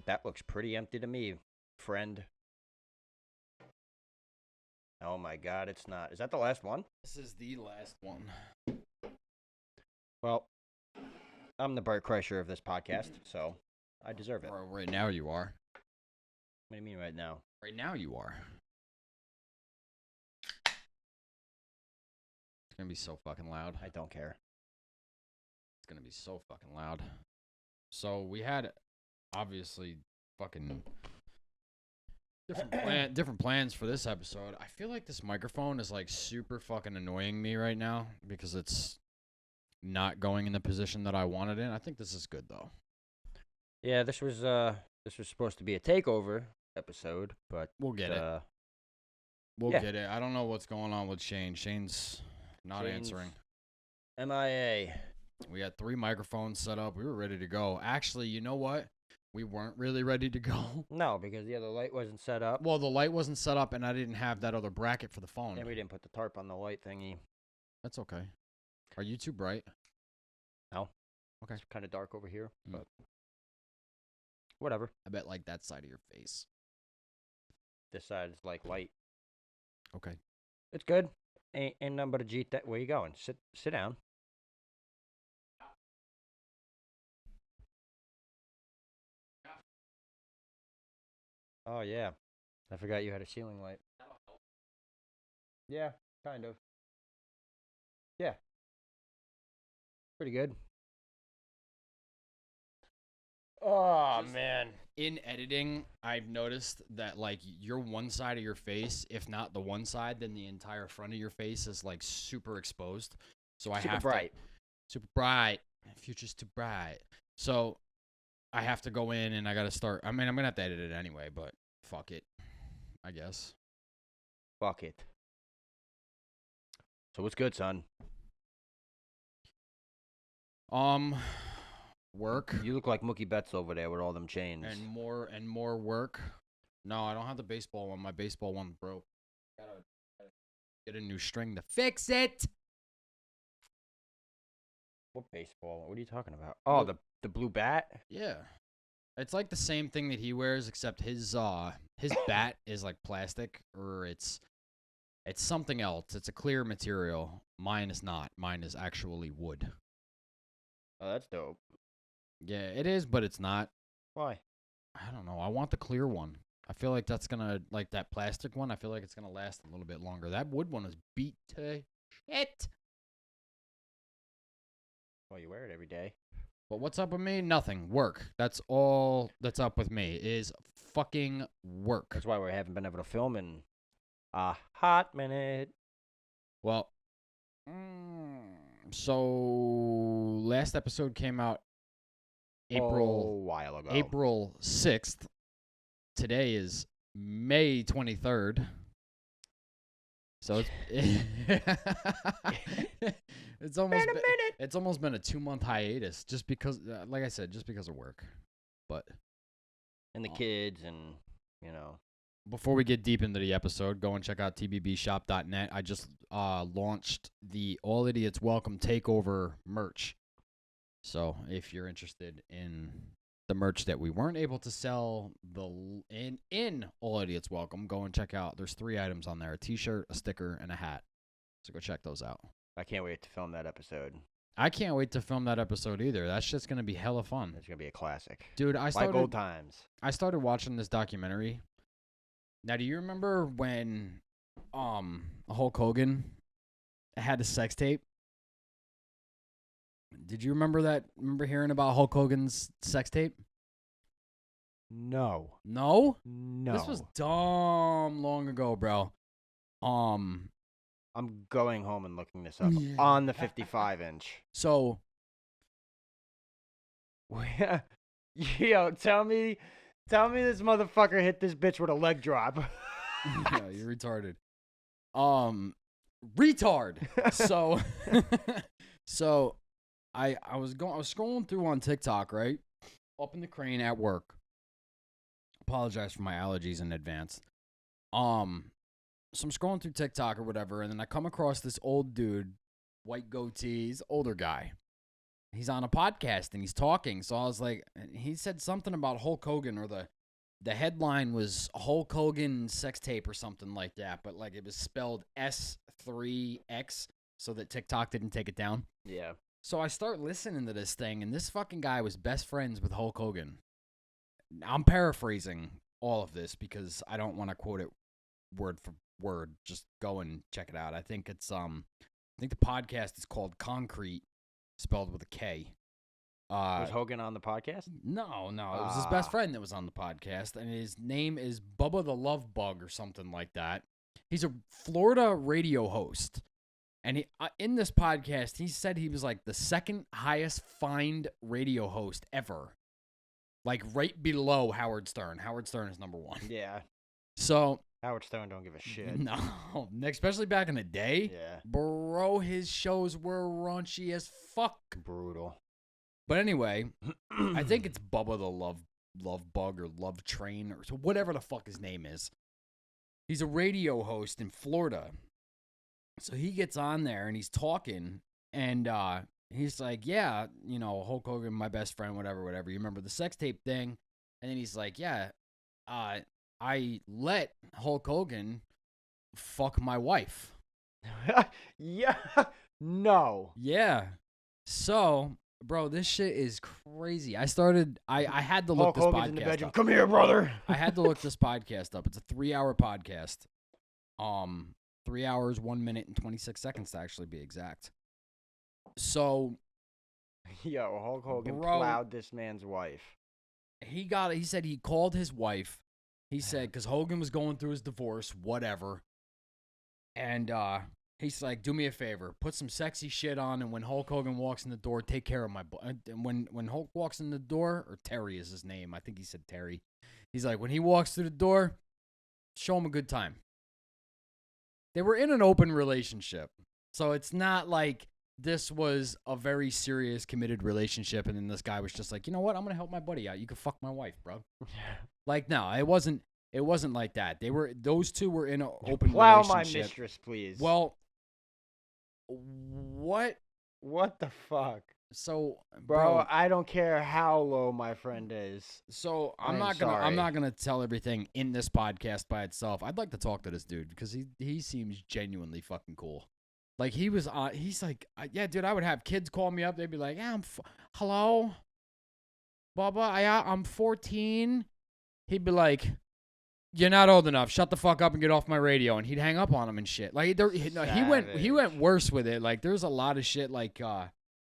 That looks pretty empty to me, friend. Oh my God, it's not. Is that the last one? This is the last one. Well, I'm the Bart Kreischer of this podcast, so I deserve it. Bro, right now you are. What do you mean right now? Right now you are. It's gonna be so fucking loud. I don't care. It's gonna be so fucking loud. So we had, obviously, fucking different plans for this episode. I feel like this microphone is like super fucking annoying me right now because it's not going in the position that I wanted in. I think this is good though. Yeah, this was supposed to be a takeover episode, but We'll get it. We'll get it. I don't know what's going on with Shane. Shane's not answering. MIA. We had 3 microphones set up. We were ready to go. Actually, you know what? We weren't really ready to go. No, because the other light wasn't set up. Well, the light wasn't set up, and I didn't have that other bracket for the phone. And we didn't put the tarp on the light thingy. That's okay. Are you too bright? No. Okay. It's kind of dark over here, but whatever. I bet like that side of your face. This side is like light. Okay. It's good. Ain't nothing but a Jeet. Where you going? Sit down. Oh yeah, I forgot you had a ceiling light. Yeah, kind of. Yeah. Pretty good. Oh man. In editing, I've noticed that like your one side of your face, if not the one side, then the entire front of your face is like super exposed. So I have bright. Super bright. Future's too bright. So I have to go in and I gotta start. I mean, I'm gonna have to edit it anyway, but fuck it, I guess. Fuck it. So what's good, son? Work. You look like Mookie Betts over there with all them chains. And more work. No, I don't have the baseball one. My baseball one broke. Gotta get a new string to fix it. What baseball? What are you talking about? Oh, the blue bat? Yeah. It's like the same thing that he wears, except his bat is like plastic, or it's something else. It's a clear material. Mine is not. Mine is actually wood. Oh, that's dope. Yeah, it is, but it's not. Why? I don't know. I want the clear one. I feel like that's gonna, like that plastic one, I feel like it's gonna last a little bit longer. That wood one is beat to shit. Well, you wear it every day. But what's up with me? Nothing. Work. That's all that's up with me is fucking work. That's why we haven't been able to film in a hot minute. Well, so last episode came out A while ago. April 6th. Today is May 23rd. So it's almost been a 2-month hiatus just because, like I said, just because of work. But and the kids and, you know. Before we get deep into the episode, go and check out tbbshop.net. I just launched the All Idiots Welcome Takeover merch. So if you're interested in the merch that we weren't able to sell in All Idiots Welcome, go and check out. There's 3 items on there: a t-shirt, a sticker, and a hat. So go check those out. I can't wait to film that episode. I can't wait to film that episode either. That's just going to be hella fun. It's going to be a classic. Dude, like old times. I started watching this documentary. Now, do you remember when Hulk Hogan had a sex tape? Did you remember that? Remember hearing about Hulk Hogan's sex tape? No. No? No. This was dumb long ago, bro. I'm going home and looking this up on the 55-inch. So, yo, tell me this motherfucker hit this bitch with a leg drop. yeah, you're retarded. Retard. So, I was scrolling through on TikTok, right? Up in the crane at work. Apologize for my allergies in advance. So I'm scrolling through TikTok or whatever, and then I come across this old dude, white goatee, he's an older guy. he's on a podcast and he's talking. So I was like, he said something about Hulk Hogan, or the headline was Hulk Hogan sex tape or something like that, but like it was spelled S3X so that TikTok didn't take it down. Yeah. So I start listening to this thing, and this fucking guy was best friends with Hulk Hogan. I'm paraphrasing all of this because I don't want to quote it word for word. Just go and check it out. I think it's I think the podcast is called Concrete, spelled with a K. Was Hogan on the podcast? No, it was his best friend that was on the podcast, and his name is Bubba the Love Bug or something like that. He's a Florida radio host, and he, in this podcast, he said he was like the second highest fined radio host ever, like right below Howard Stern. Howard Stern is number one. Yeah. So Howard Stern don't give a shit. no, especially back in the day. Yeah. Bro, his shows were raunchy as fuck. Brutal. But anyway, I think it's Bubba the Love Bug or Love Train or so whatever the fuck his name is. He's a radio host in Florida. So he gets on there and he's talking, and he's like, yeah, you know, Hulk Hogan, my best friend, whatever. You remember the sex tape thing? And then he's like, yeah, I let Hulk Hogan fuck my wife. Yeah. No. Yeah. So, bro, this shit is crazy. I had to look Hulk this Hogan's in the podcast bedroom. up. Come here, brother. I had to look this podcast up. It's a 3-hour podcast. 3 hours, 1 minute, and 26 seconds to actually be exact. So, Yo, Hulk Hogan Bro. plowed this man's wife. he said he called his wife. He said, because Hogan was going through his divorce, whatever. And he's like, do me a favor, put some sexy shit on, and when Hulk Hogan walks in the door, take care of my when Hulk walks in the door, or Terry is his name, I think he said Terry. He's like, when he walks through the door, show him a good time. They were in an open relationship, so it's not like this was a very serious, committed relationship, and then this guy was just like, you know what, I'm gonna help my buddy out. You can fuck my wife, bro. Like, no, it wasn't like that. Those two were in an open Plow relationship. my mistress, please. Well, what? What the fuck? So, Bro, I don't care how low my friend is. So I'm I'm sorry. not gonna tell everything in this podcast by itself. I'd like to talk to this dude because he seems genuinely fucking cool. Like, he was he's like, yeah, dude, I would have kids call me up. They'd be like, yeah, hello, Bubba, I'm 14. He'd be like, you're not old enough. Shut the fuck up and get off my radio. And he'd hang up on him and shit. Like, he went worse with it. Like, there's a lot of shit. Like,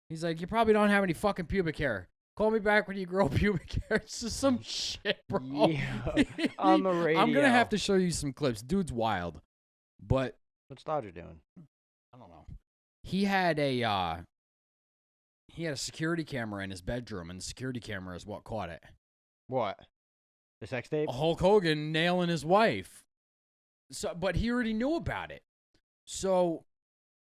he's like, you probably don't have any fucking pubic hair. Call me back when you grow pubic hair. It's just some shit, bro. Yeah, on the radio. I'm gonna have to show you some clips. Dude's wild, but What's Dodger doing? I don't know. He had a security camera in his bedroom, and the security camera is what caught it. What? The sex tape? Hulk Hogan nailing his wife. So, but he already knew about it. So,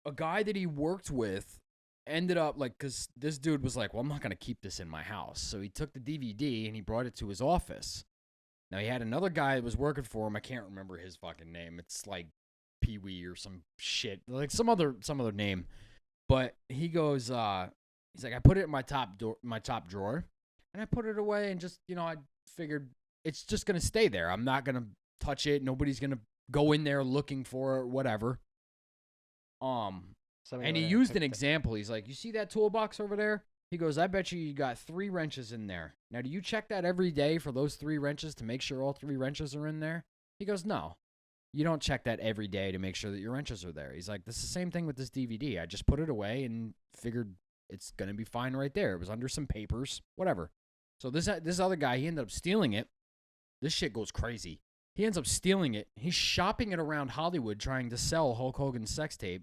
a guy that he worked with ended up, like, because this dude was like, well, I'm not going to keep this in my house. So he took the DVD and he brought it to his office. Now, he had another guy that was working for him. I can't remember his fucking name. It's like Pee Wee or some shit, like some other name. But he goes, he's like, I put it in my top drawer, and I put it away, and just, I figured it's just going to stay there. I'm not going to touch it. Nobody's going to go in there looking for it, whatever. And he used an example. He's like, you see that toolbox over there? He goes, I bet you got 3 wrenches in there. Now, do you check that every day for those 3 wrenches to make sure all 3 wrenches are in there? He goes, no. You don't check that every day to make sure that your wrenches are there. He's like, this is the same thing with this DVD. I just put it away and figured it's going to be fine right there. It was under some papers, whatever. So this other guy, he ended up stealing it. This shit goes crazy. He ends up stealing it. He's shopping it around Hollywood trying to sell Hulk Hogan's sex tape.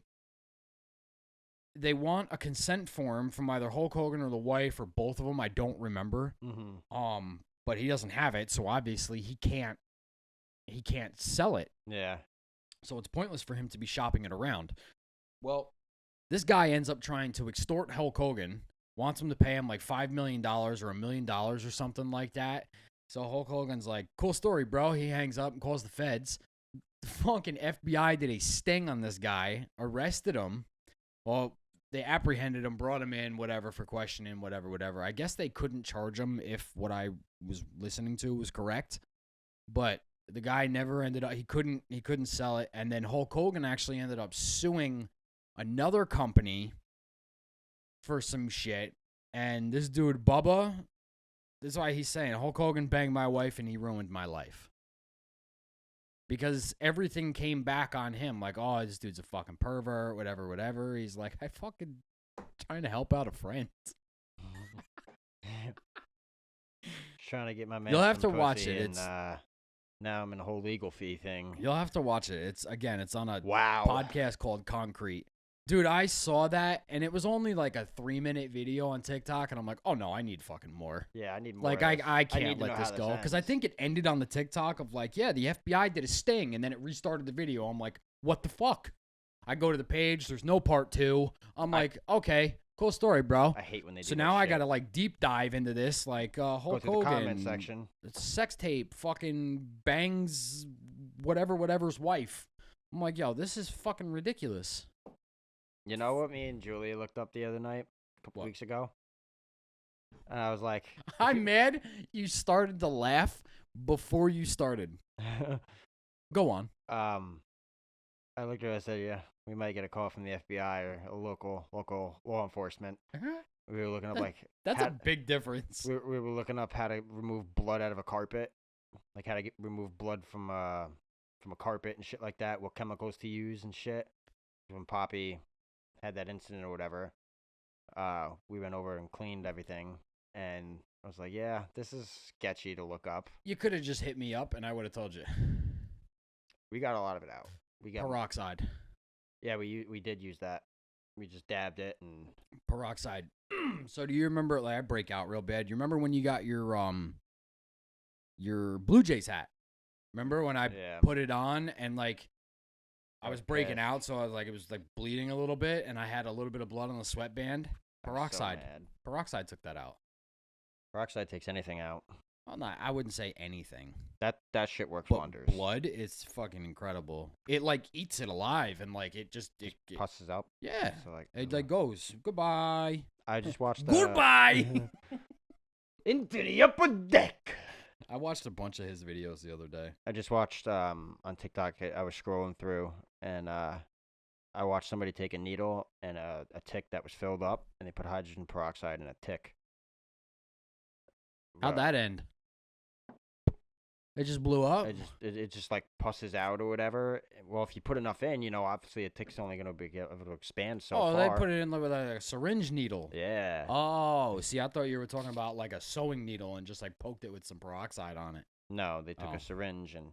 They want a consent form from either Hulk Hogan or the wife or both of them. I don't remember. Mm-hmm. But he doesn't have it, so obviously he can't sell it. Yeah. So it's pointless for him to be shopping it around. Well, this guy ends up trying to extort Hulk Hogan, wants him to pay him like $5 million or $1 million or something like that. So Hulk Hogan's like, cool story, bro. He hangs up and calls the feds. The fucking FBI did a sting on this guy, arrested him. Well, they apprehended him, brought him in, whatever, for questioning, whatever. I guess they couldn't charge him if what I was listening to was correct, but the guy never ended up. He couldn't sell it, and then Hulk Hogan actually ended up suing another company for some shit. And this dude Bubba, this is why he's saying Hulk Hogan banged my wife and he ruined my life. Because everything came back on him, like, oh, this dude's a fucking pervert, whatever. He's like, I fucking trying to help out a friend. Trying to get my man. You'll have to some watch pussy it. And, now I'm in a whole legal fee thing. You'll have to watch it. It's on a Wow. podcast called Concrete. Dude, I saw that, and it was only like a 3-minute video on TikTok, and I'm like, oh, no, I need fucking more. Yeah, I need more. Like, of this. I need can't to let know this how go. Because I ends. think it ended on the TikTok of like, yeah, the FBI did a sting, and then it restarted the video. I'm like, what the fuck? I go to the page. There's no part 2. I'm like, okay, cool story, bro. I hate when they do So that now I shit. got to like deep dive into this. Like, Go Hulk through Hogan. the comment section. Sex tape, fucking bangs, whatever's wife. I'm like, yo, this is fucking ridiculous. You know what me and Julia looked up the other night, a couple What? weeks ago? And I was like, I'm mad you started to laugh before you started. Go on. I looked at her and I said, yeah, we might get a call from the FBI or a local law enforcement. We were looking up like That's how- a big difference. we were looking up how to remove blood out of a carpet, like how to remove blood from a carpet and shit like that. What chemicals to use and shit. When Poppy had that incident or whatever, we went over and cleaned everything, and I was like, yeah, this is sketchy to look up. You could have just hit me up and I would have told you. We got a lot of it out. We got Peroxide. Yeah, we did use that. We just dabbed it and Peroxide. So do you remember, like, I break out real bad. You remember when you got your Blue Jays hat? Remember when I yeah. put it on and like I I was was breaking pissed. out, so I was like, it was like bleeding a little bit, and I had a little bit of blood on the sweatband. I was so Peroxide. mad. Peroxide took that out. Peroxide takes anything out. Well, no, I wouldn't say anything. That shit works But wonders. blood is fucking incredible. It like eats it alive, and like it Pusses out. yeah. So like, It like goes goodbye. I just watched. Goodbye. Into the upper deck. I watched a bunch of his videos the other day. I just watched on TikTok. I was scrolling through, and I watched somebody take a needle and a tick that was filled up, and they put hydrogen peroxide in a tick. How'd Bro, that end? It just blew up. it just like pusses out or whatever. Well, if you put enough in, obviously a tick's only gonna be able to expand so far. they put it in with a syringe needle. Yeah. Oh, see, I thought you were talking about like a sewing needle and just like poked it with some peroxide on it. No, they took Oh. a syringe and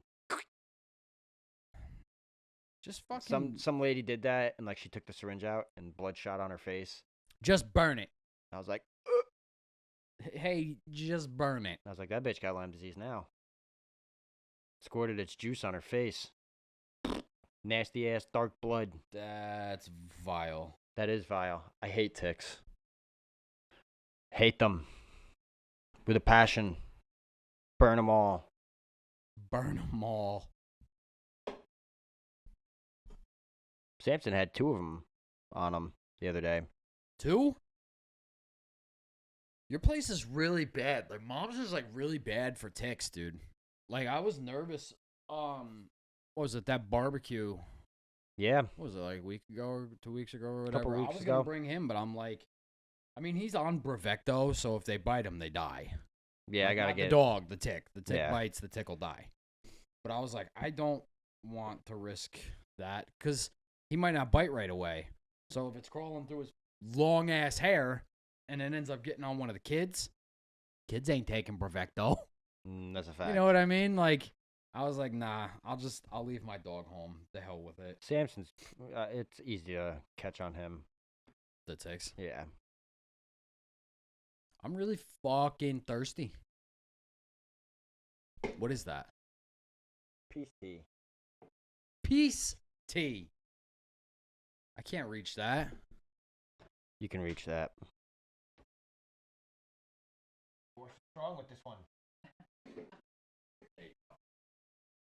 Just fucking some lady did that, and like she took the syringe out and blood shot on her face. just burn it. I was like, Hey, just burn it. that bitch got Lyme disease now. Squirted its juice on her face. Nasty ass dark blood. That's vile. That is vile. I hate ticks. Hate them. With a passion. Burn them all. Burn them all. Samson had 2 of them on him the other day. 2? Your place is really bad. Like mom's is like really bad for ticks, dude. Like I was nervous. What was it? That barbecue. Yeah. What was it, like a week ago or 2 weeks ago or whatever? Couple I weeks was gonna ago. bring him, but I'm like, I mean, he's on Brevecto, so if they bite him, they die. Yeah, Like, I gotta not get the dog, the tick. The tick Yeah. bites, the tick will die. But I was like, I don't want to risk that because he might not bite right away. So if it's crawling through his long ass hair and then ends up getting on one of the kids ain't taking Brevecto. That's a fact. You know what I mean? Like, I was like, nah, I'll leave my dog home. The hell with it. Samson's, it's easy to catch on him. The ticks. Yeah. I'm really fucking thirsty. What is that? Peace tea. Peace tea. I can't reach that. You can reach that. What's wrong with this one? Hey,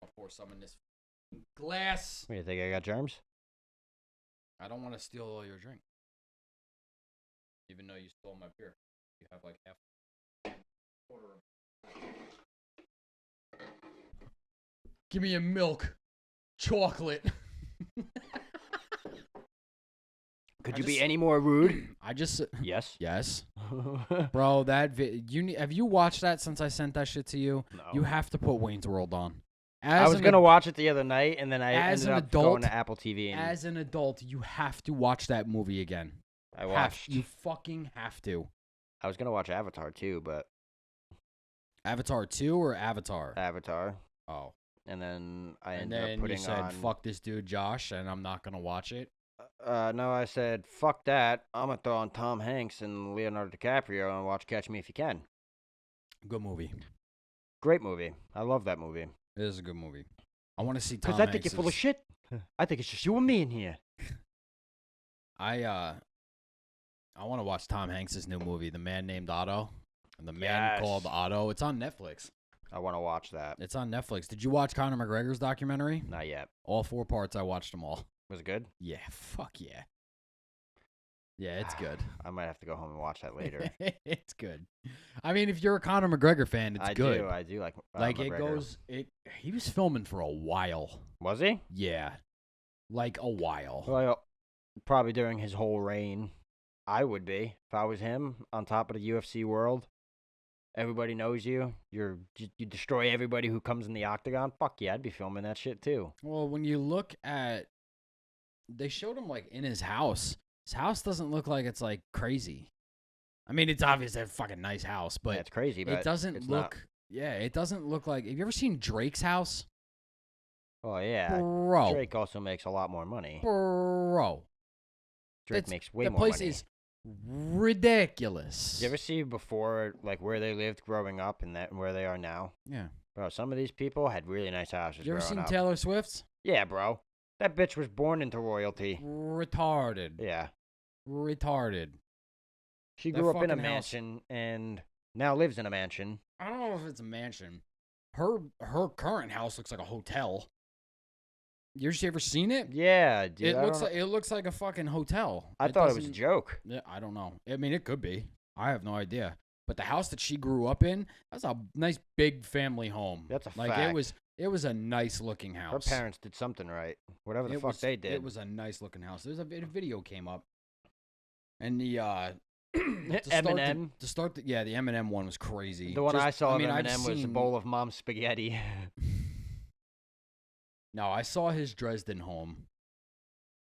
I'll pour some in this glass. What do you think? I got germs? I don't want to steal all your drink. Even though you stole my beer, you have like half. Quarter of. Give me a milk, chocolate. Could you be any more rude? I just Yes. yes, bro. Have you watched that since I sent that shit to you? No. You have to put Wayne's World on. I was gonna watch it the other night, and then I as ended an up going adult- to Apple TV. And As an adult, you have to watch that movie again. I watched. You fucking have to. I was gonna watch Avatar too, but Avatar 2 or Avatar? Avatar, Oh. and then I And ended then up putting you said, on. fuck this dude Josh, and I'm not going to watch it. No, I said fuck that. I'm gonna throw on Tom Hanks and Leonardo DiCaprio and watch Catch Me If You Can. Good movie. Great movie. I love that movie. It is a good movie. I want to see Tom Because I think you're full of Hanks's- shit. I think it's just you and me in here. I want to watch Tom Hanks' new movie, The Man Named Otto. And The Man Called Yes. Otto. It's on Netflix. I want to watch that. It's on Netflix. Did you watch Conor McGregor's documentary? Not yet. All 4 parts. I watched them all. Was it good? Yeah, fuck yeah. Yeah, it's good. I might have to go home and watch that later. It's good. I mean, if you're a Conor McGregor fan, it's good. I do like. Like it McGregor. goes. He was filming for a while. Was he? Yeah, like a while. Well, probably during his whole reign. I would be if I was him on top of the UFC world. Everybody knows you. You destroy everybody who comes in the octagon. Fuck yeah, I'd be filming that shit too. Well, when you look at, they showed him like in his house. His house doesn't look like it's like crazy. I mean, it's obviously a fucking nice house, but yeah, it's crazy. But it doesn't it's look. not. Yeah, it doesn't look like. Have you ever seen Drake's house? Oh yeah, Bro, Drake also makes a lot more money. bro, Drake It's- makes way the more place money. is ridiculous. Did you ever see before, like where they lived growing up and where they are now? Yeah. Bro, some of these people had really nice houses. You ever growing seen up. Taylor Swift's? Yeah, bro. That bitch was born into royalty. Retarded. Yeah. Retarded. She That grew up in a fucking house- mansion and now lives in a mansion. I don't know if it's a mansion. Her current house looks like a hotel. You ever seen it? Yeah, dude. It looks like a fucking hotel. I thought it was a doesn't- joke. Yeah, I don't know. I mean, it could be. I have no idea. But the house that she grew up in, that's a nice big family home. That's a like fact. it was a nice looking Her house. parents did something right. Whatever the It fuck was, they did. It was a nice looking house. There's a video came up, and the Eminem. the Eminem one was crazy. The one I saw of I've Eminem was a seen- bowl of mom's spaghetti. No, I saw his Dresden home.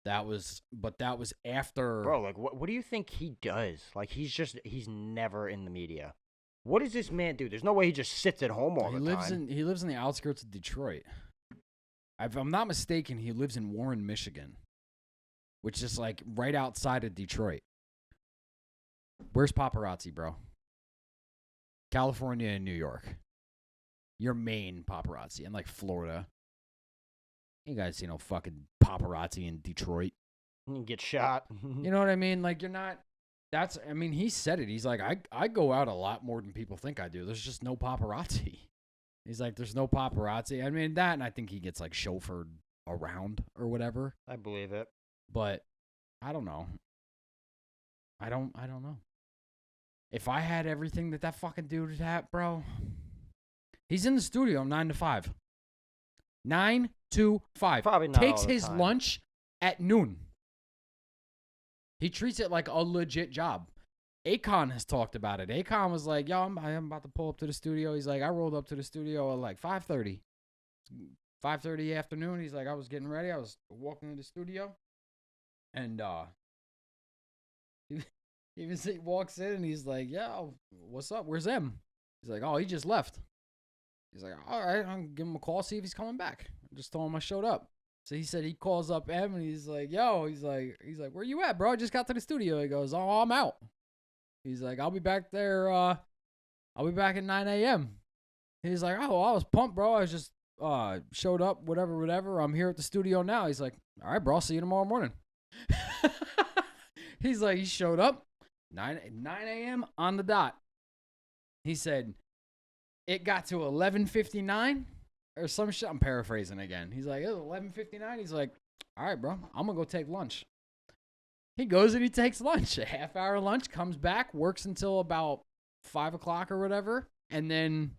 That was after. Bro, like, what do you think he does? Like, he's never in the media. What does this man do? There's no way he just sits at home all he the time. lives in the outskirts of Detroit. If I'm not mistaken, he lives in Warren, Michigan, which is like right outside of Detroit. Where's paparazzi, bro? California and New York. Your main paparazzi, and like Florida. You guys see no fucking paparazzi in Detroit. You get shot. You know what I mean? Like, you're not. He said it. He's like, I go out a lot more than people think I do. There's just no paparazzi. He's like, there's no paparazzi. I mean, that, and I think he gets like chauffeured around or whatever. I believe it. But I don't know. I don't know. If I had everything that fucking dude had, bro. He's in the studio 9 to 5. 9 to 5. Probably not Takes all the his time. lunch at noon. He treats it like a legit job. Akon has talked about it. Akon was like, yo, I'm about to pull up to the studio. He's like, I rolled up to the studio at like 5:30. 5:30 afternoon. He's like, I was getting ready. I was walking in the studio. And he walks in and he's like, yo, what's up? Where's M? He's like, oh, he just left. He's like, all right, I'll give him a call, see if he's coming back. I just told him I showed up. So he said he calls up M and he's like, yo, he's like, where you at, bro? I just got to the studio. He goes, oh, I'm out. He's like, I'll be back there. I'll be back at 9 a.m. He's like, oh, I was pumped, bro. I just showed up, whatever. I'm here at the studio now. He's like, all right, bro, I'll see you tomorrow morning. He's like, he showed up 9 a.m. on the dot. He said, it got to 11:59 or some shit. I'm paraphrasing again. He's like, it was 11:59. He's like, all right, bro, I'm going to go take lunch. He goes and he takes lunch, a half-hour lunch, comes back, works until about 5 o'clock or whatever, and then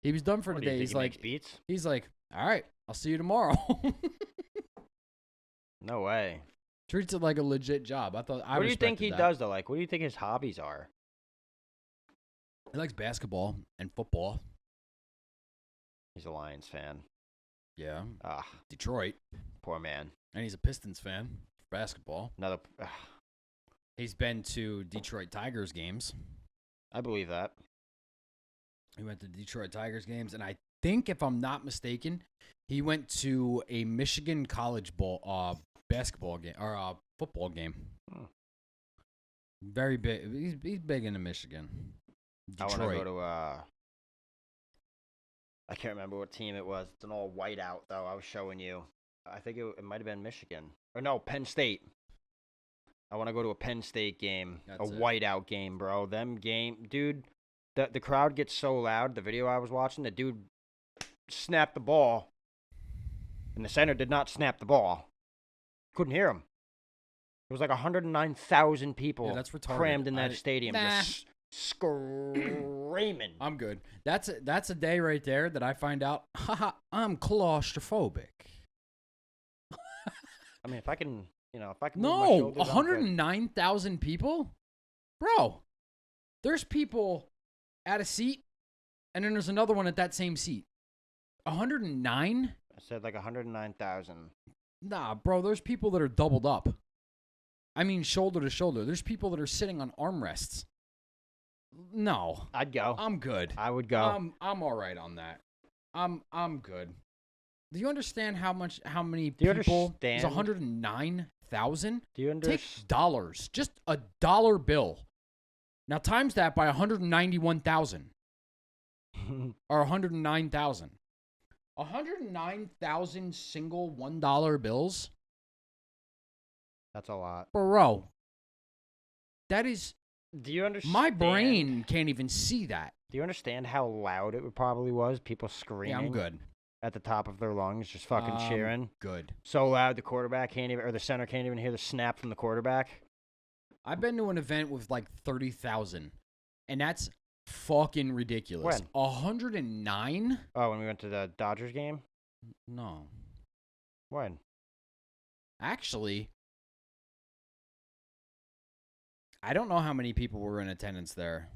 he was done for What, the do you day. think he makes beats? He's like, all right, I'll see you tomorrow. No way. Treats it like a legit job. I thought I What do you think respected he that. does though? Like, what do you think his hobbies are? He likes basketball and football. He's a Lions fan. Yeah. Ah, Detroit. poor man. And he's a Pistons fan for basketball. Another. He's been to Detroit Tigers games. I believe that. He went to Detroit Tigers games, and I think, if I'm not mistaken, he went to a Michigan College ball basketball game or football game. Hmm. Very big. He's big into Michigan. Detroit. I want to go to. I can't remember what team it was. It's an all white out though. I was showing you. I think it might have been Michigan or no, Penn State. I want to go to a Penn State game, That's a it. whiteout game, bro. Them game, dude. The crowd gets so loud. The video I was watching, the dude snapped the ball, and the center did not snap the ball. Couldn't hear him. It was like 109,000 people Yeah, that's retarded. crammed in that stadium, Nah. just screaming. I'm good. That's a day right there that I find out, haha, I'm claustrophobic. I mean, if I can move my No, shoulders, I'm good. 109,000 people? Bro, there's people at a seat, and then there's another one at that same seat. 109? I said like 109,000. Nah, bro, there's people that are doubled up. I mean, shoulder to shoulder. There's people that are sitting on armrests. No, I'd go. I'm good. I would go. I'm all right on that. I'm good. Do you understand how many Do you people? It's understand? 109,000. Do you Take understand? dollars, just a dollar bill. Now times that by 191,000 or 109,000. 109,000 single $1 bills, That's a lot. bro. That is Do you understand? my brain can't even see that. Do you understand how loud it probably was? People screaming. Yeah, I'm good. At the top of their lungs, just fucking cheering. Good. So loud, the quarterback can't even, or the center can't even hear the snap from the quarterback. I've been to an event with like 30,000, and that's fucking ridiculous. When? 109? Oh, when we went to the Dodgers game? No. When? Actually, I don't know how many people were in attendance there.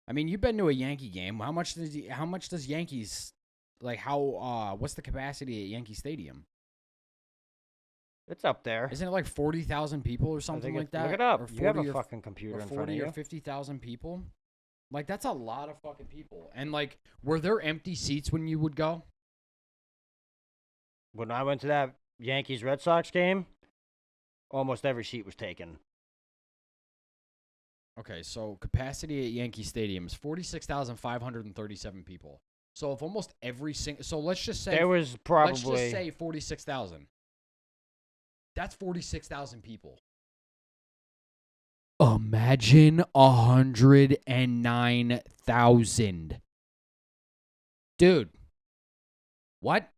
I mean, you've been to a Yankee game. How much does Yankees, like, what's the capacity at Yankee Stadium? It's up there. Isn't it like 40,000 people or I something think like it's- that? Look it up. Or You have 40 a or fucking computer or in front of 40 you. or 50,000 people. Like, that's a lot of fucking people. And, like, were there empty seats when you would go? When I went to that Yankees Red Sox game, almost every seat was taken. Okay, so capacity at Yankee Stadium is 46,537 people. So if almost every single, so let's just say There was let's probably just say 46,000. That's 46,000 people. Imagine 109,000. Dude. What?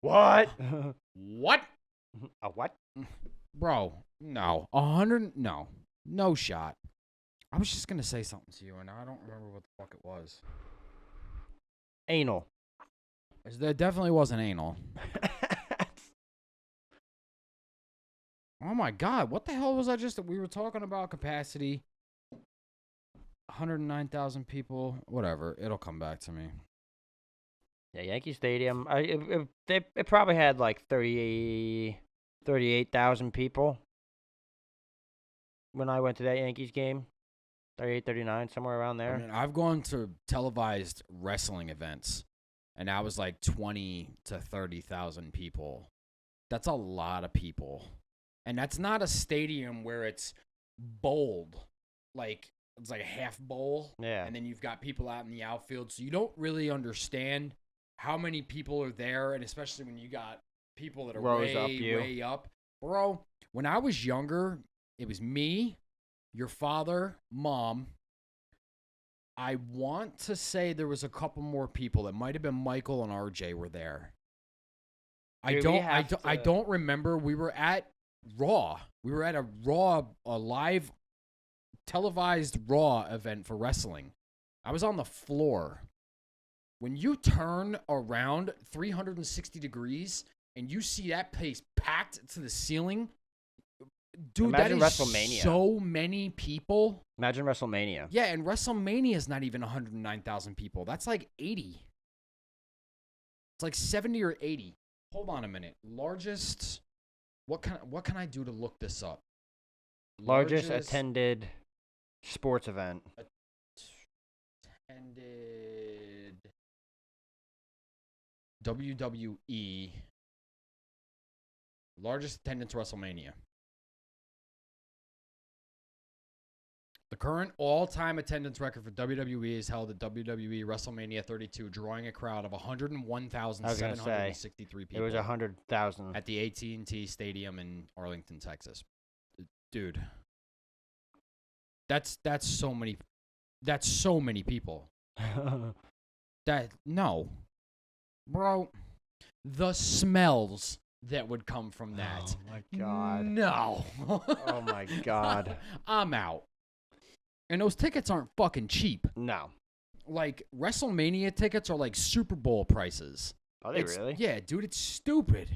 what? What? A what? Bro, no. 100, no. No shot. I was just going to say something to you, and I don't remember what the fuck it was. Anal. There definitely wasn't anal. Oh my God, what the hell was I just? We were talking about capacity. 109,000 people. Whatever. It'll come back to me. Yeah, Yankee Stadium. It probably had like 38,000 people when I went to that Yankees game. 38, 39, somewhere around there. I mean, I've gone to televised wrestling events, and that was like 20 to 30,000 people. That's a lot of people. And that's not a stadium where it's bowled. Like, it's like a half bowl. Yeah. And then you've got people out in the outfield. So you don't really understand how many people are there. And especially when you got people that are Rows up way up. Bro, when I was younger, it was me, your father, mom. I want to say there was a couple more people. It might have been Michael and RJ were there. I Dude, we don't. I have don't. I to- don't remember. We were at Raw. We were at a Raw, a live televised Raw event for wrestling. I was on the floor. When you turn around 360 degrees and you see that place packed to the ceiling, dude, Imagine that is WrestleMania. so many people. Imagine WrestleMania. Yeah, and WrestleMania is not even 109,000 people. That's like 80. It's like 70 or 80. Hold on a minute. Largest. What can I do to look this up? Largest attended sports event. attended WWE. Largest attendance WrestleMania. The current all-time attendance record for WWE is held at WWE WrestleMania 32, drawing a crowd of 101,763 It people was 100,000. at the AT&T Stadium in Arlington, Texas. Dude, that's so many. That's so many people. No, bro. The smells that would come from that. Oh my god. No. Oh my god. I'm out. And those tickets aren't fucking cheap. No. Like WrestleMania tickets are like Super Bowl prices. Are they really? Yeah, dude, it's stupid.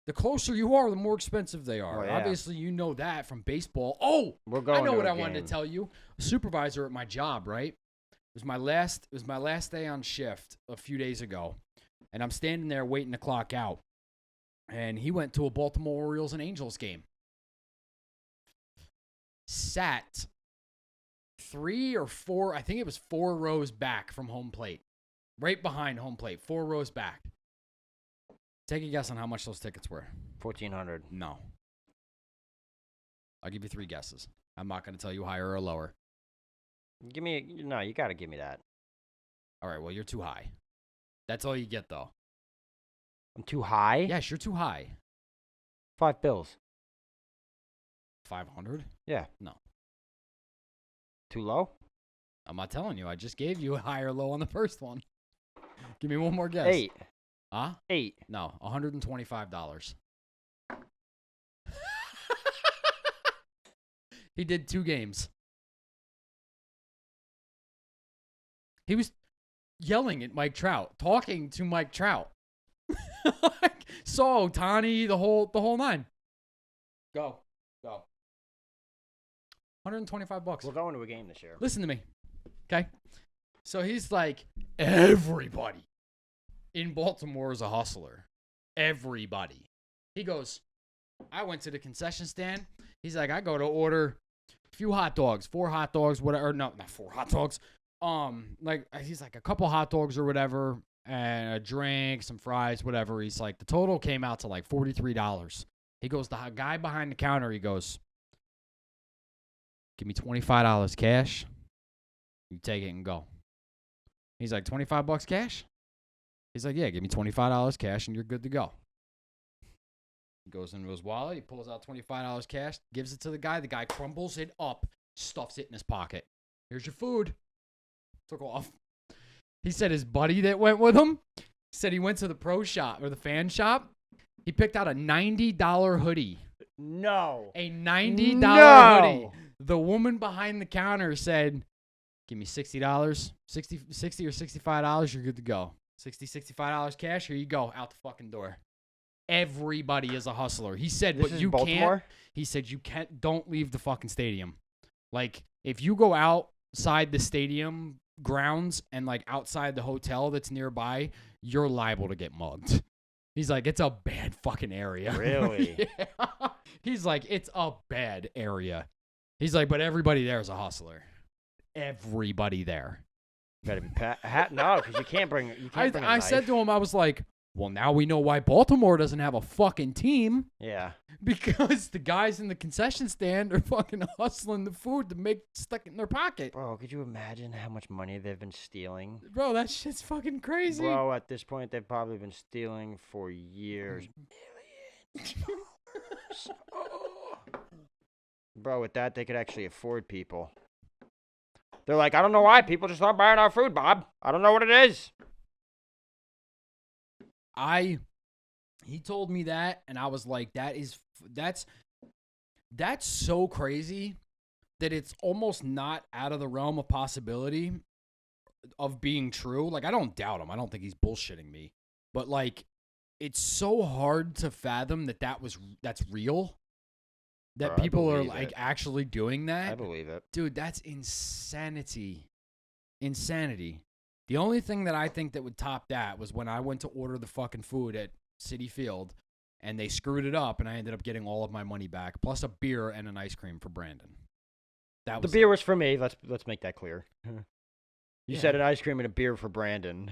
The closer you are, the more expensive they are. Oh, yeah. Obviously, you know that from baseball. Oh, We're going I know to what a I wanted game. to tell you. A supervisor at my job, right? It was my last day on shift a few days ago. And I'm standing there waiting to clock out. And he went to a Baltimore Orioles and Angels game. Sat 3 or 4, I think it was 4 rows back from home plate. Right behind home plate, 4 rows back. Take a guess on how much those tickets were. 1,400. No. I'll give you 3 guesses. I'm not going to tell you higher or lower. Give me. No, you got to give me that. All right, well, you're too high. That's all you get, though. I'm too high? Yes, you're too high. $5. 500? Yeah. No. Too low? I'm not telling you. I just gave you a high or low on the first one. Give me one more guess. 8. Huh? 8. No, $125. He did 2 games. He was yelling at Mike Trout, talking to Mike Trout. Saw Ohtani, the whole nine. Go. $125. We're going to a game this year. Listen to me. Okay? So he's like, everybody in Baltimore is a hustler. Everybody. He goes, I went to the concession stand. He's like, I go to order a few hot dogs, 4 hot dogs, whatever. No, not 4 hot dogs. He's like a couple hot dogs or whatever, and a drink, some fries, whatever. He's like, the total came out to like $43. He goes, the guy behind the counter, he goes, give me $25 cash. You take it and go. He's like, $25 cash? He's like, yeah, give me $25 cash and you're good to go. He goes into his wallet. He pulls out $25 cash, gives it to the guy. The guy crumbles it up, stuffs it in his pocket. Here's your food. Took off. He said his buddy that went with him said he went to the pro shop or the fan shop. He picked out a $90 hoodie. No. A $90 No. hoodie. The woman behind the counter said, give me $60, 60 or $65, you're good to go. $65 cash, here you go, out the fucking door. Everybody is a hustler. He said, This but is you Baltimore? can't. He said, you can't, don't leave the fucking stadium. Like, if you go outside the stadium grounds and like outside the hotel that's nearby, you're liable to get mugged. He's like, it's a bad fucking area. Really? Yeah. He's like, it's a bad area. He's like, but everybody there is a hustler. Everybody there. Better be no, because you can't bring. You can't bring a I knife. said to him, I was like, well, now we know why Baltimore doesn't have a fucking team. Yeah. Because the guys in the concession stand are fucking hustling the food to make stuck in their pocket. Bro, could you imagine how much money they've been stealing? Bro, that shit's fucking crazy. Bro, at this point, they've probably been stealing for years. Bro, with that, they could actually afford people. They're like, I don't know why people just aren't buying our food, Bob. I don't know what it is. He told me that, and I was like, that's so crazy that it's almost not out of the realm of possibility of being true. Like, I don't doubt him. I don't think he's bullshitting me. But, like, it's so hard to fathom that's real. That Bro, I people are, believe like, it. actually doing that. I believe it. Dude, that's insanity. Insanity. The only thing that I think that would top that was when I went to order the fucking food at Citi Field, and they screwed it up, and I ended up getting all of my money back, plus a beer and an ice cream for Brandon. That The was beer was for me. Let's make that clear. You Yeah. said an ice cream and a beer for Brandon.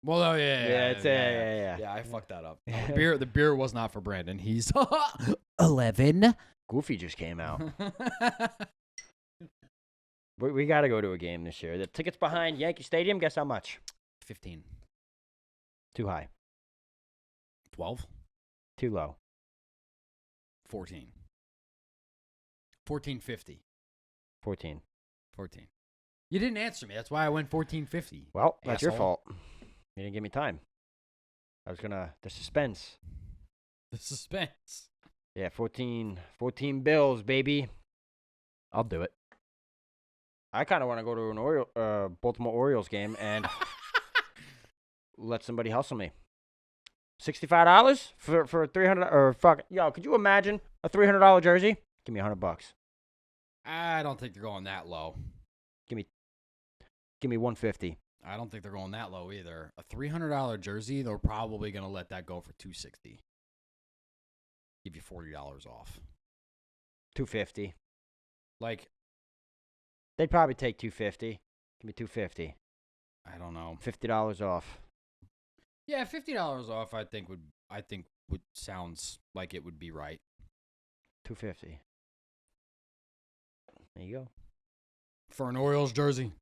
Well, oh, yeah. Yeah. Yeah, I fucked that up. No, the beer was not for Brandon. He's 11. Goofy just came out. We got to go to a game this year. The tickets behind Yankee Stadium, guess how much? 15. Too high. 12. Too low. 14. 14.50. 14. 14. You didn't answer me. That's why I went 14.50. Well, that's your Asshole. fault. You didn't give me time. I was gonna the suspense. The suspense. Yeah, 14 bills, baby. I'll do it. I kind of want to go to an Baltimore Orioles game and let somebody hustle me. $65 for a $300 or fuck. Yo, could you imagine a $300 jersey? Give me $100. I don't think they're going that low. Give me $150. I don't think they're going that low either. A $300 jersey, they're probably going to let that go for $260. Give you $40 off. $250. Like, They'd probably take $250. Give me $250. I don't know. $50 off. Yeah, $50 off. I think would sounds like it would be right. $250. There you go. For an Orioles jersey.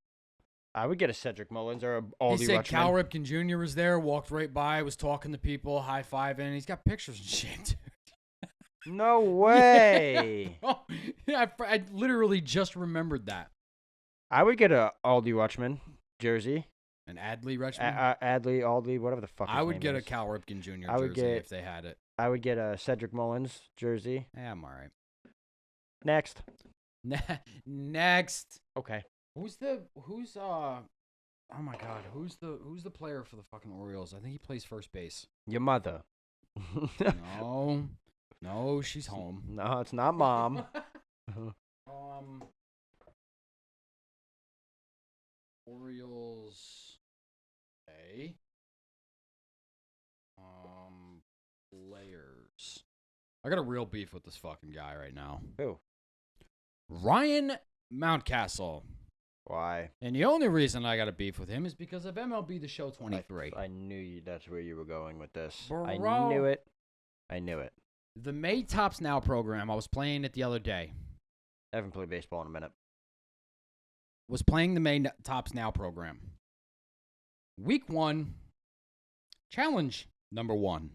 I would get a Cedric Mullins or a He Aldi said Rutschman. Cal Ripken Jr. was there, walked right by, was talking to people, high-fiving. He's got pictures and shit, dude. No way. Oh, yeah, I literally just remembered that. I would get a Aldi Rutschman jersey. An Adley Rutschman? Adley, Aldi, whatever the fuck. I would his get name a is. Cal Ripken Jr. I would jersey get- if they had it. I would get a Cedric Mullins jersey. Yeah, I'm all right. Next. Next. Okay. Who's oh my god, who's the player for the fucking Orioles? I think he plays first base. Your mother. No, she's home. No, it's not mom. Orioles. Okay. Players. I got a real beef with this fucking guy right now. Who? Ryan Mountcastle. Why? And the only reason I got a beef with him is because of MLB The Show 23. I knew that's where you were going with this. Bro. I knew it. I knew it. The May Tops Now program, I was playing it the other day. I haven't played baseball in a minute. Was playing the May Tops Now program. Week 1, challenge number 1.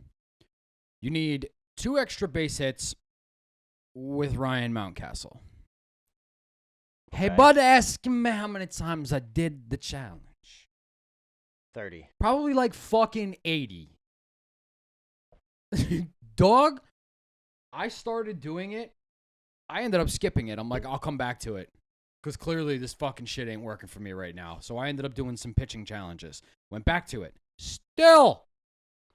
You need 2 extra base hits with Ryan Mountcastle. Hey, Okay. bud, ask him how many times I did the challenge. 30. Probably like fucking 80. Dog, I started doing it. I ended up skipping it. I'm like, I'll come back to it. Because clearly this fucking shit ain't working for me right now. So I ended up doing some pitching challenges. Went back to it. Still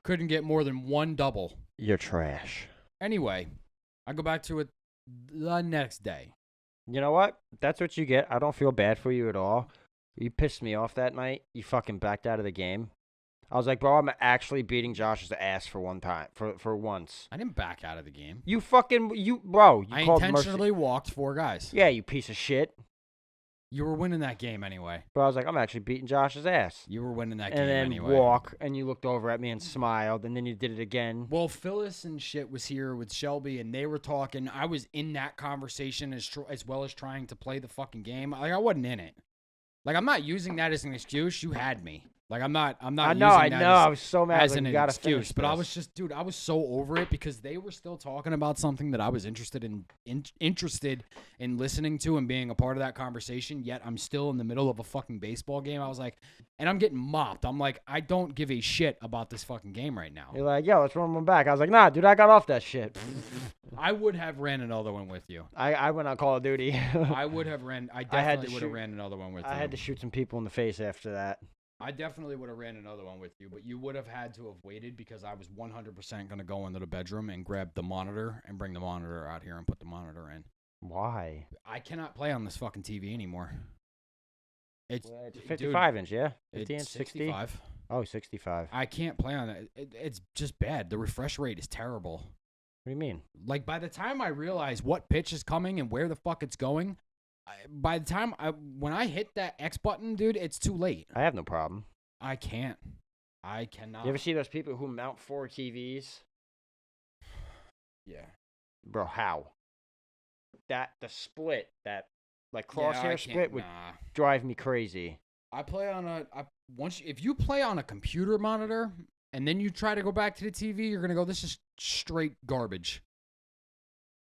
couldn't get more than 1 double. You're trash. Anyway, I go back to it the next day. You know what? That's what you get. I don't feel bad for you at all. You pissed me off that night. You fucking backed out of the game. I was like, bro, I'm actually beating Josh's ass for one time. For once. I didn't back out of the game. You fucking, bro. You I called intentionally walked 4 guys. Yeah, you piece of shit. You were winning that game anyway. But I was like, I'm actually beating Josh's ass. You were winning that game And then anyway. walk, and you looked over at me and smiled, and then you did it again. Well, Phyllis and shit was here with Shelby, and they were talking. I was in that conversation as well as trying to play the fucking game. Like, I wasn't in it. Like, I'm not using that as an excuse. You had me. Like I'm not I using know. I that know. I was so mad. as Like, an we gotta excuse, finish but I this. was just, dude, I was so over it because they were still talking about something that I was interested in listening to and being a part of that conversation. Yet I'm still in the middle of a fucking baseball game. I was like, and I'm getting mopped. I'm like, I don't give a shit about this fucking game right now. You're like, yo, let's run one back. I was like, nah, dude, I got off that shit. I would have ran another one with you. I went on Call of Duty. I would have ran. I had to definitely would have shoot- ran another one with you. I had to shoot some people in the face after that. I definitely would have ran another one with you, but you would have had to have waited because I was 100% going to go into the bedroom and grab the monitor and bring the monitor out here and put the monitor in. Why? I cannot play on this fucking TV anymore. It's, Well, it's a dude, 55 inch, yeah? 50 it's inch, 60? 65. Oh, 65. I can't play on it. It's just bad. The refresh rate is terrible. What do you mean? Like, by the time I realize what pitch is coming and where the fuck it's going, by the time when I hit that X button, dude, it's too late. I have no problem. I can't. I cannot. You ever see those people who mount 4 TVs? Yeah. Bro, how? The split, that like Yeah, I crosshair can't- split would nah. drive me crazy. I play on if you play on a computer monitor and then you try to go back to the TV, you're gonna go, this is straight garbage.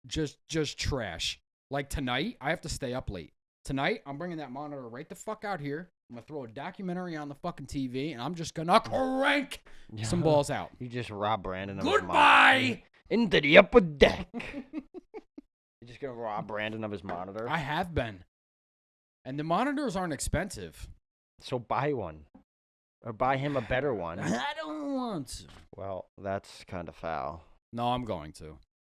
Just trash. Like tonight, I have to stay up late. Tonight, I'm bringing that monitor right the fuck out here. I'm gonna throw a documentary on the fucking TV, and I'm just gonna crank some balls out. You just rob Brandon of his monitor. Goodbye. Into the upper deck. You're just gonna rob Brandon of his monitor? I have been, and the monitors aren't expensive. So buy one. Or buy him a better one. I don't want to. Well, that's kind of foul. No, I'm going to.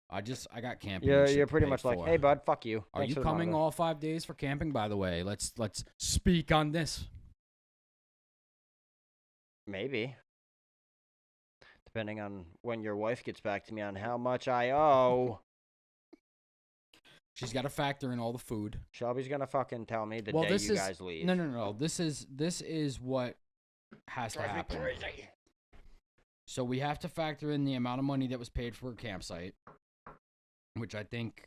I got camping. You're and shit pretty paid much like, for. hey, bud, fuck you. Are Thanks you for the coming monitor." all 5 days for camping? By the way, let's speak on this. Maybe. Depending on when your wife gets back to me on how much I owe. She's got to factor in all the food. Shelby's gonna fucking tell me the Well, day this you is guys leave. no. This is what has to Drives me happen. crazy. So we have to factor in the amount of money that was paid for a campsite, which I think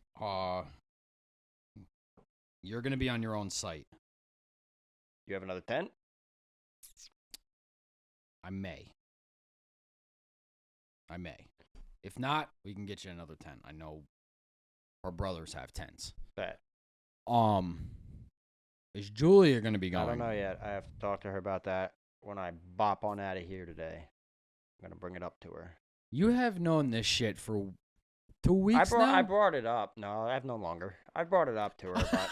you're gonna be on your own site. You have another tent? I may. If not, we can get you another tent. I know our brothers have tents. Bet. Is Julia gonna be going? I don't know yet. I have to talk to her about that when I bop on out of here today. I'm gonna bring it up to her. You have known this shit for 2 weeks now. I brought it up. No, I have no longer. I brought it up to her, but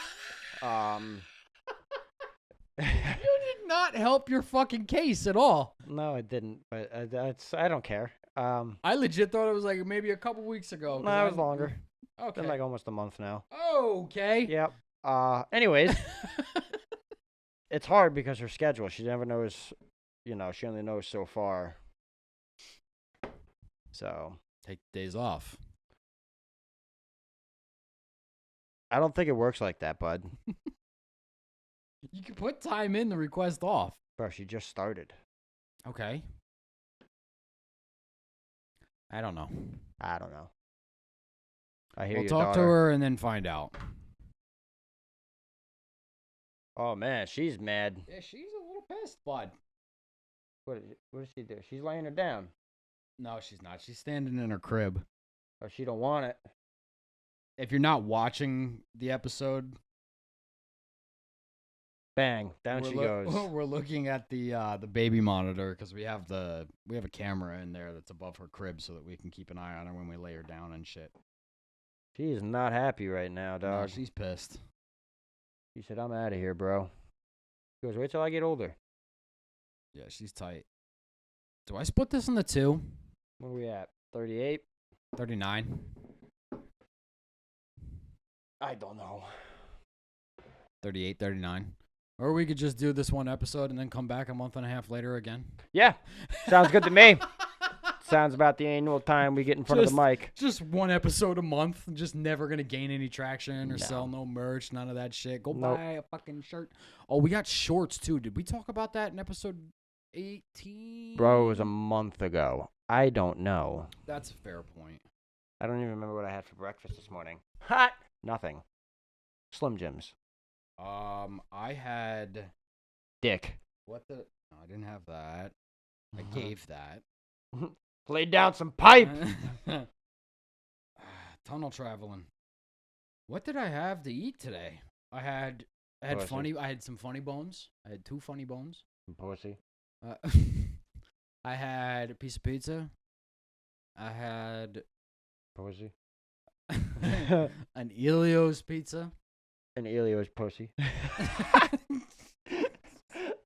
You did not help your fucking case at all. no, it didn't. But I don't care. I legit thought it was like maybe a couple weeks ago. 'cause No, it was longer. Okay. It's been like almost a month now. Okay. Yep. Anyways, it's hard because her schedule. She never knows. She only knows so far. So Take days off. I don't think it works like that, bud. You can put time in the request off. Bro, she just started. Okay. I don't know. I don't know. I hear We'll your talk to daughter. her and then find out. Oh man, she's mad. Yeah, she's a little pissed, bud. What does she do? She's laying her down. No, she's not. She's standing in her crib. Or she don't want it. If you're not watching the episode, Bang, down she goes. We're looking at the baby monitor because we have a camera in there that's above her crib so that we can keep an eye on her when we lay her down and shit. She is not happy right now, No, dog. she's pissed. She said, I'm out of here, bro. She goes, wait till I get older. Yeah, she's tight. Do I split this into two? What are we at? 38? 39? I don't know. 38, 39? Or we could just do this one episode and then come back a month and a half later again. Yeah, sounds good to me. Sounds about the annual time we get in front of the mic. Just one episode a month. Just never going to gain any traction or No. sell no merch, none of that shit. Go Nope. buy a fucking shirt. Oh, we got shorts too. Did we talk about that in episode 18? Bro, it was a month ago. I don't know. That's a fair point. I don't even remember what I had for breakfast this morning. Hot. Nothing. Slim Jims. I had Dick. what the No, I didn't have that. I gave that. Laid down some pipe. Tunnel traveling. What did I have to eat today? I had Pussy. I had some funny bones. I had 2 funny bones. Pussy. I had a piece of pizza. I had Pussy. an Elio's pizza. An Elio's pussy.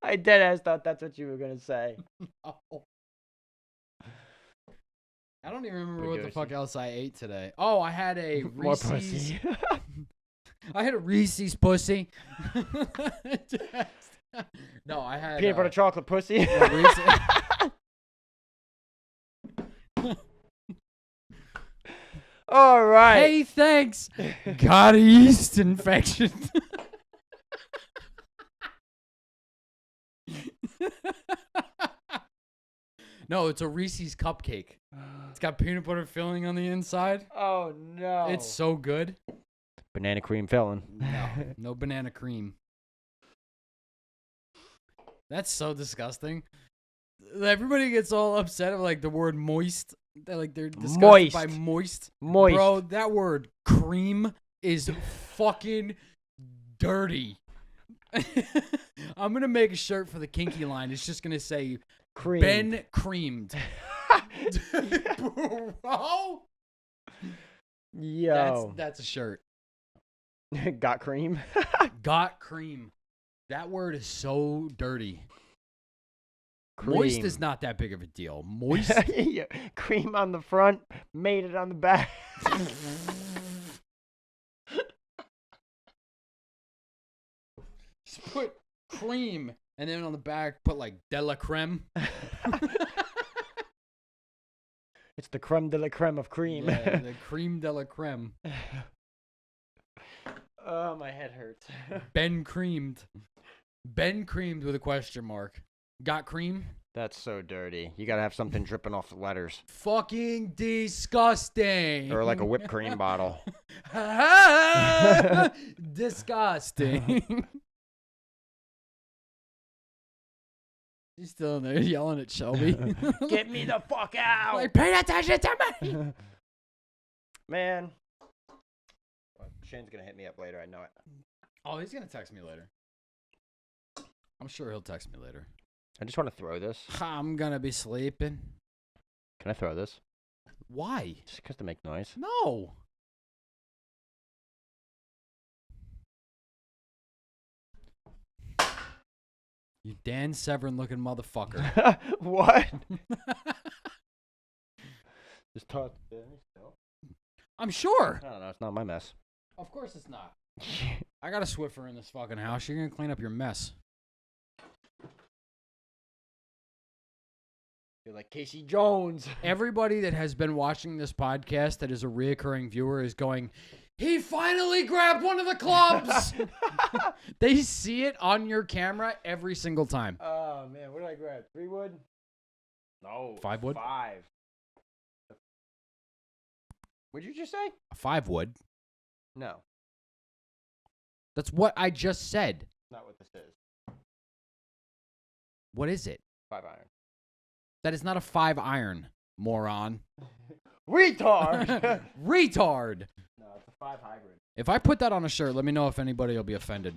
I deadass thought that's what you were gonna say. No. I don't even remember what the fuck else I ate today. Oh, I had a More Reese's. pussy. I had a Reese's pussy. No, I had Peanut butter chocolate pussy. yeah, All right. Hey, thanks. Got a yeast infection. No, it's a Reese's cupcake. It's got peanut butter filling on the inside. Oh no. It's so good. Banana cream filling. No, no banana cream. That's so disgusting. Everybody gets all upset of like the word moist. They're disgusted Moist. by moist. Moist. Bro, that word cream is fucking dirty. I'm gonna make a shirt for the kinky line. It's just gonna say Cream. Ben creamed. Bro, Yo. that's a shirt. Got cream. Got cream. That word is so dirty. Cream. Moist is not that big of a deal. Moist. Yeah. Cream on the front, made it on the back. Just put cream, and then on the back put like de la creme. It's the creme de la creme of cream. Yeah, the cream de la creme. Oh, my head hurts. Ben creamed. Ben creamed with a question mark. Got cream? That's so dirty. You gotta have something dripping off the letters. Fucking disgusting. Or like a whipped cream bottle. Disgusting. He's still in there yelling at Shelby. Get me the fuck out! Like, pay attention to me. Man. Shane's gonna hit me up later, I know it. Oh, he's going to text me later. I'm sure he'll text me later. I just want to throw this. I'm going to be sleeping. Can I throw this? Why? Just because to make noise. No. You Dan Severn looking motherfucker. What? Just toss it. I'm sure. I don't know. It's not my mess. Of course it's not. I got a Swiffer in this fucking house. You're going to clean up your mess. You're like Casey Jones. Everybody that has been watching this podcast that is a reoccurring viewer is going, he finally grabbed one of the clubs. They see it on your camera every single time. Oh, man. What did I grab? 3 wood? No. 5 wood? 5. What'd you just say? A 5 wood. No. That's what I just said. Not what this is. What is it? 5 iron. That is not a 5 iron, moron. Retard! Retard. No, it's a 5 hybrid. If I put that on a shirt, let me know if anybody will be offended.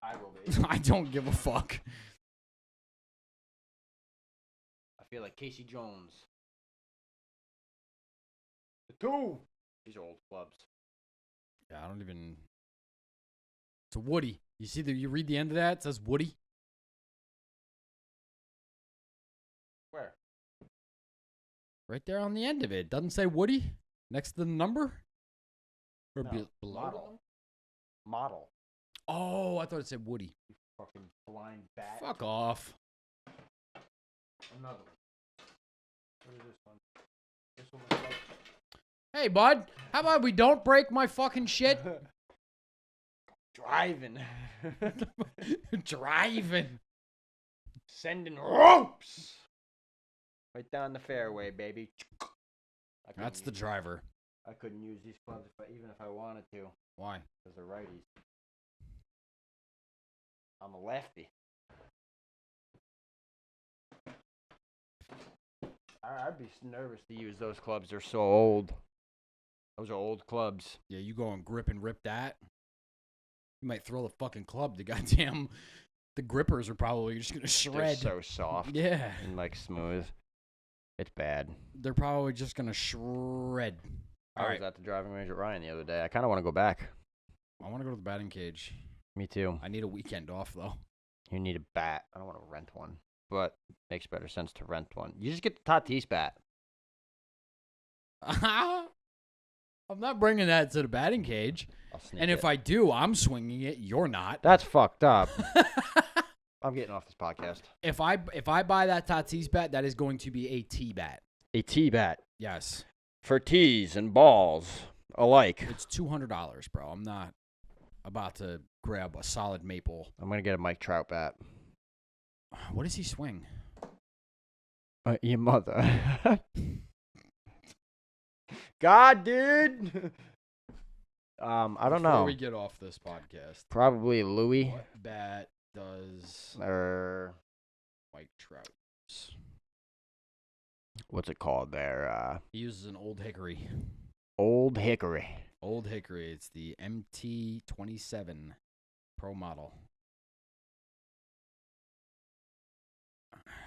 I will be. I don't give a fuck. I feel like Casey Jones. The 2. These are old clubs. Yeah, I don't even. It's a Woody. You see you read the end of that? It says Woody. Where? Right there on the end of it. Doesn't say Woody next to the number? Or No, below? model. Model. Oh, I thought it said Woody. You fucking blind bat. Fuck off. Another one. What is this one? This one was like... Hey, bud. How about we don't break my fucking shit? Driving. Driving. Sending ropes. Right down the fairway, baby. That's the driver. I couldn't use these clubs even if I wanted to. Why? Because they're righties. I'm a lefty. I'd be nervous to use those clubs. They're so old. Those are old clubs. Yeah, you go and grip and rip that. You might throw the fucking club. The grippers are probably just gonna shred. They're so soft. Yeah. And like smooth. It's bad. They're probably just gonna shred. I was at the driving range at Ryan the other day. I kind of want to go back. I want to go to the batting cage. Me too. I need a weekend off though. You need a bat. I don't want to rent one, but makes better sense to rent one. You just get the Tatis bat. I'm not bringing that to the batting cage. I'll sneak And it. if I do, I'm swinging it. You're not. That's fucked up. I'm getting off this podcast. If I buy that Tatis bat, that is going to be a T bat. A tee bat Yes. for tees and balls alike. It's $200, bro. I'm not about to grab a solid maple. I'm gonna get a Mike Trout bat. What does he swing? Your mother. God, dude. I don't know. Before we get off this podcast, Probably Louis what bat does or Mike Trout use? what's it called there? He uses an Old Hickory. Old Hickory. Old Hickory. It's the MT27 Pro model.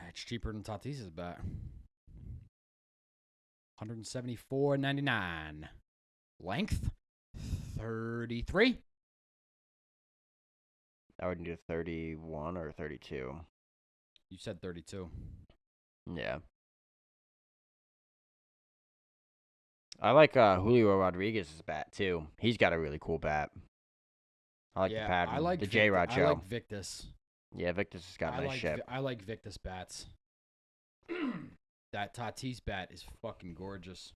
It's cheaper than Tatis's bat. $174.99. Length 33. I would do 31 or 32. You said 32. Yeah. I like Julio Rodriguez's bat too. He's got a really cool bat. I like the pattern. I like the J-Rod I show. like Victus. Yeah, Victus has got nice shit. I like Victus bats. That Tatis bat is fucking gorgeous.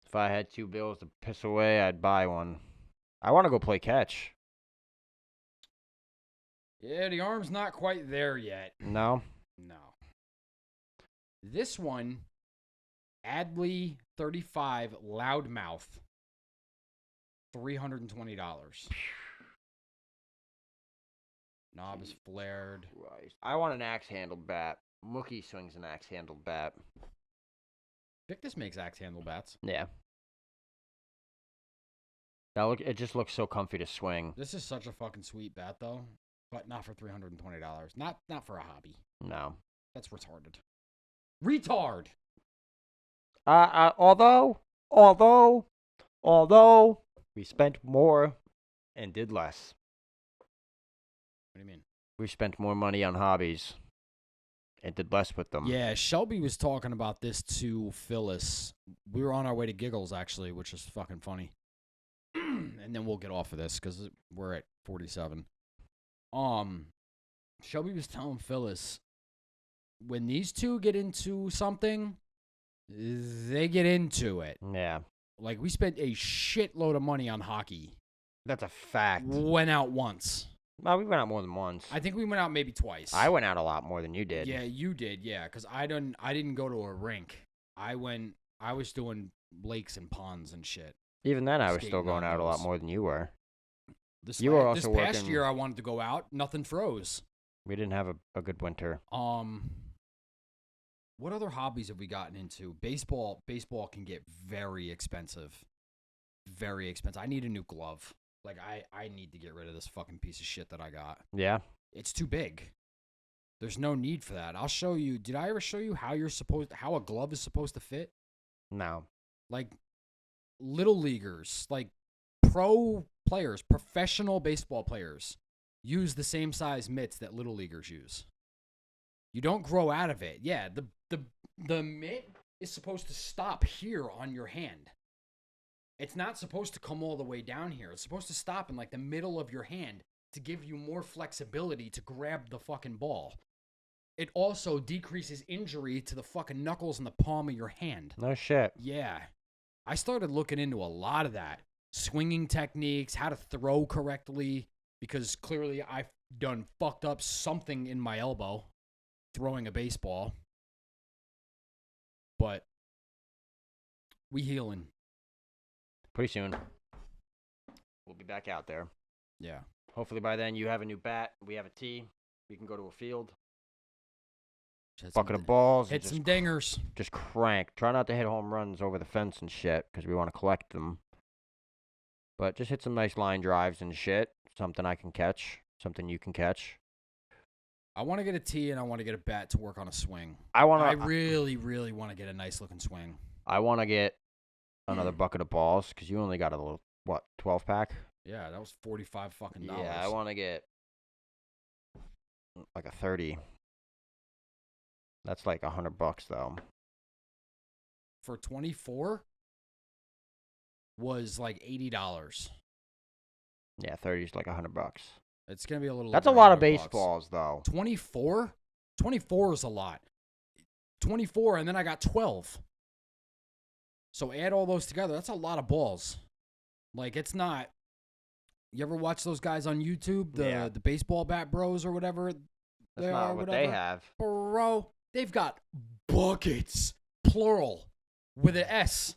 If I had $2 bills to piss away, I'd buy one. I want to go play catch. Yeah, the arm's not quite there yet. No? No. This one, Adley 35 Loudmouth, $320. Knob is flared. Christ. I want an axe-handled bat. Mookie swings an axe-handled bat. Victus makes axe handle bats. Yeah. It just looks so comfy to swing. This is such a fucking sweet bat though, but not for $320. Not for a hobby. No. That's retarded. Retard. Although we spent more and did less. What do you mean? We spent more money on hobbies and did less with them. Yeah, Shelby was talking about this to Phyllis. We were on our way to Giggles, actually, which is fucking funny. And then we'll get off of this because we're at 47. Shelby was telling Phyllis, when these two get into something, they get into it. Yeah. Like, we spent a shitload of money on hockey. That's a fact. Went out once. Well, we went out more than once. I think we went out maybe twice. I went out a lot more than you did. Yeah, you did. Yeah, because I didn't go to a rink. I was doing lakes and ponds and shit. Even then, I was Skating still going on out a lot those. more than you were. This You were also past working- year I wanted to go out. Nothing froze. We didn't have a good winter. What other hobbies have we gotten into? Baseball can get very expensive. Very expensive. I need a new glove. Like, I need to get rid of this fucking piece of shit that I got. Yeah. It's too big. There's no need for that. I'll show you. Did I ever show you how a glove is supposed to fit? No. Like, little leaguers, like pro players, professional baseball players use the same size mitts that little leaguers use. You don't grow out of it. Yeah, the mitt is supposed to stop here on your hand. It's not supposed to come all the way down here. It's supposed to stop in like the middle of your hand to give you more flexibility to grab the fucking ball. It also decreases injury to the fucking knuckles in the palm of your hand. No shit. Yeah. I started looking into a lot of that. Swinging techniques, how to throw correctly, because clearly I've done fucked up something in my elbow throwing a baseball. But we healing. Pretty soon. We'll be back out there. Yeah. Hopefully by then you have a new bat. We have a tee. We can go to a field. bucket of balls. Hit and some dingers. Just crank. Try not to hit home runs over the fence and shit, because we want to collect them. But just hit some nice line drives and shit. Something I can catch. Something you can catch. I want to get a tee and I want to get a bat to work on a swing. I really, really want to get a nice looking swing. I want to get another bucket of balls, because you only got a little, 12-pack? Yeah, that was $45 fucking. Yeah, I want to get like a 30. That's like $100 though. For 24 was like $80. Yeah, 30 is like $100. It's gonna be a little. That's a over lot of $100. baseballs though. 24? 24 is a lot. 24, and then I got 12. So add all those together. That's a lot of balls. Like, it's not. You ever watch those guys on YouTube, the baseball bat bros or whatever? That's not what they have. Bro, they've got buckets, plural, with an S.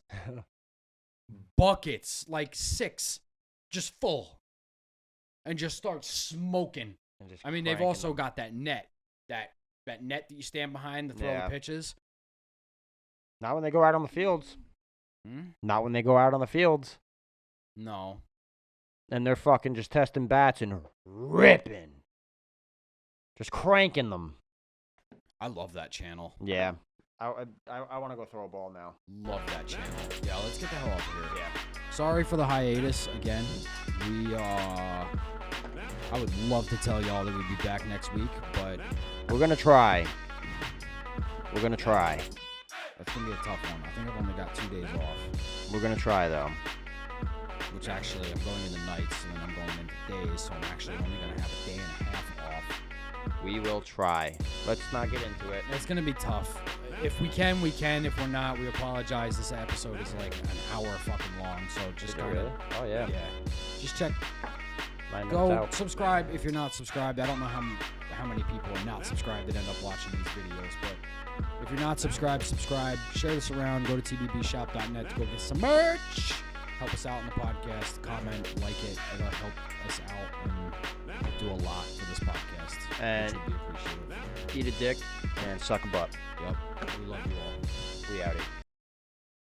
Buckets, like 6, just full. And just start smoking. I mean, they've also got that net. That net that you stand behind to throw the pitches. Not when they go out on the fields. Not when they go out on the fields. No. And they're fucking just testing bats and ripping. Just cranking them. I love that channel. Yeah. I want to go throw a ball now. Love that channel. Yeah, let's get the hell out of here. Yeah. Sorry for the hiatus again. I would love to tell y'all that we'd be back next week, but we're gonna try. That's gonna be a tough one. I think I've only got 2 days off. We're gonna try though. Which actually, I'm going into nights and then I'm going into days, so I'm actually only gonna have a day and a half off. We will try. Let's not get into it. It's gonna be tough. If we can, we can. If we're not, we apologize. This episode is like an hour fucking long, so just go. Really? Oh yeah. Yeah. Just check. 9 minutes Go out. subscribe if you're not subscribed. I don't know how many people are not subscribed that end up watching these videos, but if you're not subscribed, subscribe. Share this around. Go to tbbshop.net to go get some merch. Help us out in the podcast. Comment, like it. It'll help us out and do a lot for this podcast. And which would be appreciated. Eat a dick and suck a butt. Yep. We love you all. We outie.